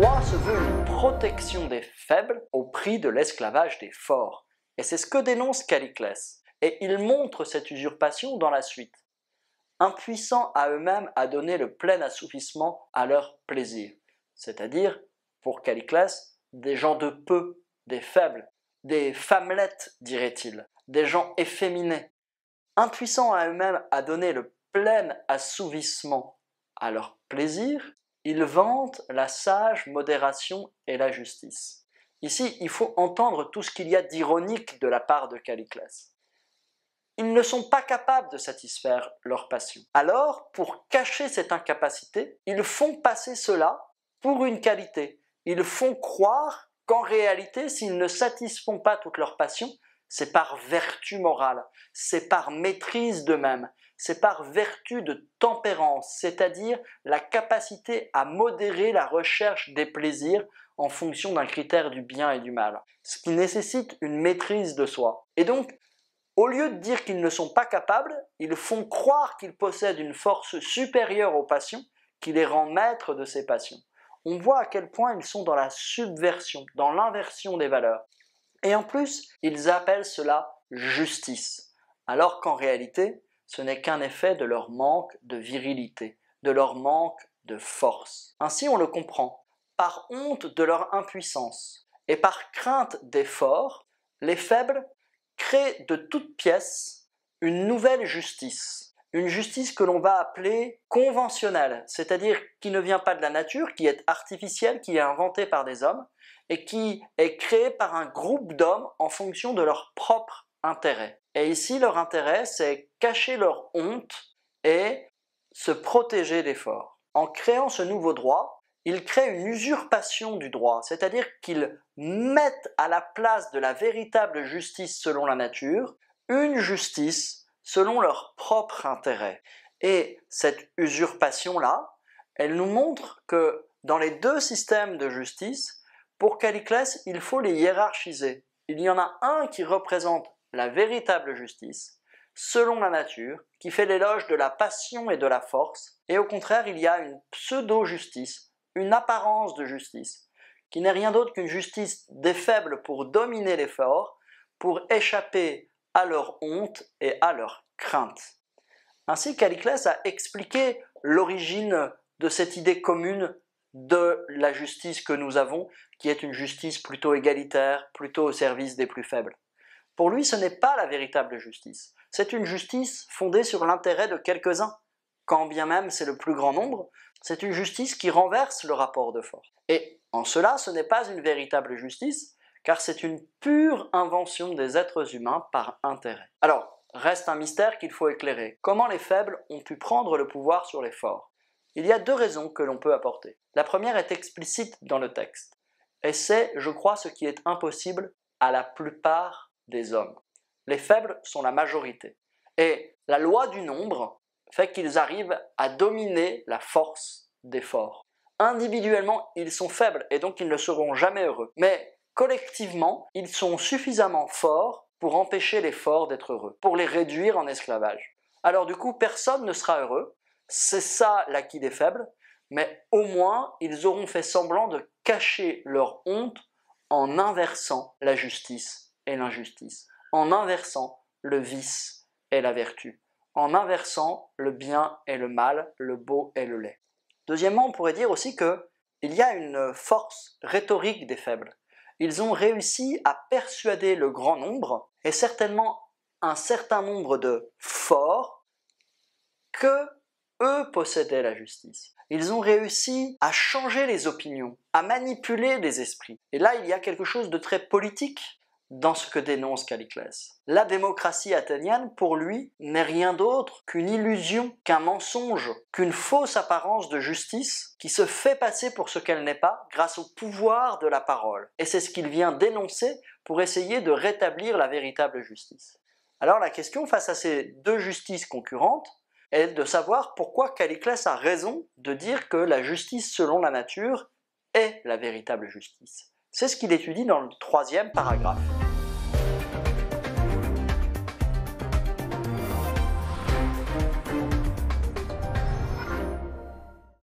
droit se veut une protection des faibles au prix de l'esclavage des forts. Et c'est ce que dénonce Calliclès. Et il montre cette usurpation dans la suite. Impuissants à eux-mêmes à donner le plein assouvissement à leur plaisir. C'est-à-dire, pour Calliclès, des gens de peu, des faibles, des femmelettes, dirait-il, des gens efféminés. Impuissants à eux-mêmes à donner le plein assouvissement à leur plaisir, ils vantent la sage modération et la justice. Ici, il faut entendre tout ce qu'il y a d'ironique de la part de Calliclès. Ils ne sont pas capables de satisfaire leur passion. Alors, pour cacher cette incapacité, ils font passer cela pour une qualité. Ils font croire qu'en réalité, s'ils ne satisfont pas toute leur passion, c'est par vertu morale, c'est par maîtrise d'eux-mêmes, c'est par vertu de tempérance, c'est-à-dire la capacité à modérer la recherche des plaisirs en fonction d'un critère du bien et du mal, ce qui nécessite une maîtrise de soi. Et donc, au lieu de dire qu'ils ne sont pas capables, ils font croire qu'ils possèdent une force supérieure aux passions qui les rend maîtres de ces passions. On voit à quel point ils sont dans la subversion, dans l'inversion des valeurs. Et en plus, ils appellent cela justice, alors qu'en réalité, ce n'est qu'un effet de leur manque de virilité, de leur manque de force. Ainsi, on le comprend. Par honte de leur impuissance et par crainte des forts, les faibles créent de toutes pièces une nouvelle justice. Une justice que l'on va appeler conventionnelle, c'est-à-dire qui ne vient pas de la nature, qui est artificielle, qui est inventée par des hommes, et qui est créée par un groupe d'hommes en fonction de leur propre intérêt. Et ici, leur intérêt, c'est cacher leur honte et se protéger des forts. En créant ce nouveau droit, ils créent une usurpation du droit, c'est-à-dire qu'ils mettent à la place de la véritable justice selon la nature, une justice selon leur propre intérêt. Et cette usurpation-là, elle nous montre que dans les deux systèmes de justice, pour Calliclès, il faut les hiérarchiser. Il y en a un qui représente la véritable justice, selon la nature, qui fait l'éloge de la passion et de la force, et au contraire, il y a une pseudo-justice, une apparence de justice, qui n'est rien d'autre qu'une justice des faibles pour dominer les forts, pour échapper à leur honte et à leur crainte. Ainsi, Calliclès a expliqué l'origine de cette idée commune de la justice que nous avons, qui est une justice plutôt égalitaire, plutôt au service des plus faibles. Pour lui, ce n'est pas la véritable justice. C'est une justice fondée sur l'intérêt de quelques-uns, quand bien même c'est le plus grand nombre. C'est une justice qui renverse le rapport de force. Et en cela, ce n'est pas une véritable justice, car c'est une pure invention des êtres humains par intérêt. Alors, reste un mystère qu'il faut éclairer. Comment les faibles ont pu prendre le pouvoir sur les forts? Il y a deux raisons que l'on peut apporter. La première est explicite dans le texte, et c'est, je crois, ce qui est impossible à la plupart des hommes. Les faibles sont la majorité, et la loi du nombre fait qu'ils arrivent à dominer la force des forts. Individuellement, ils sont faibles, et donc ils ne seront jamais heureux, mais collectivement, ils sont suffisamment forts pour empêcher les forts d'être heureux, pour les réduire en esclavage. Alors du coup, personne ne sera heureux. C'est ça l'acquis des faibles, mais au moins ils auront fait semblant de cacher leur honte en inversant la justice et l'injustice, en inversant le vice et la vertu, en inversant le bien et le mal, le beau et le laid. Deuxièmement, on pourrait dire aussi qu'il y a une force rhétorique des faibles. Ils ont réussi à persuader le grand nombre, et certainement un certain nombre de forts, que eux possédaient la justice. Ils ont réussi à changer les opinions, à manipuler les esprits. Et là, il y a quelque chose de très politique dans ce que dénonce Calliclès. La démocratie athénienne, pour lui, n'est rien d'autre qu'une illusion, qu'un mensonge, qu'une fausse apparence de justice qui se fait passer pour ce qu'elle n'est pas grâce au pouvoir de la parole. Et c'est ce qu'il vient dénoncer pour essayer de rétablir la véritable justice. Alors la question face à ces deux justices concurrentes est de savoir pourquoi Calliclès a raison de dire que la justice selon la nature est la véritable justice. C'est ce qu'il étudie dans le 3e paragraphe.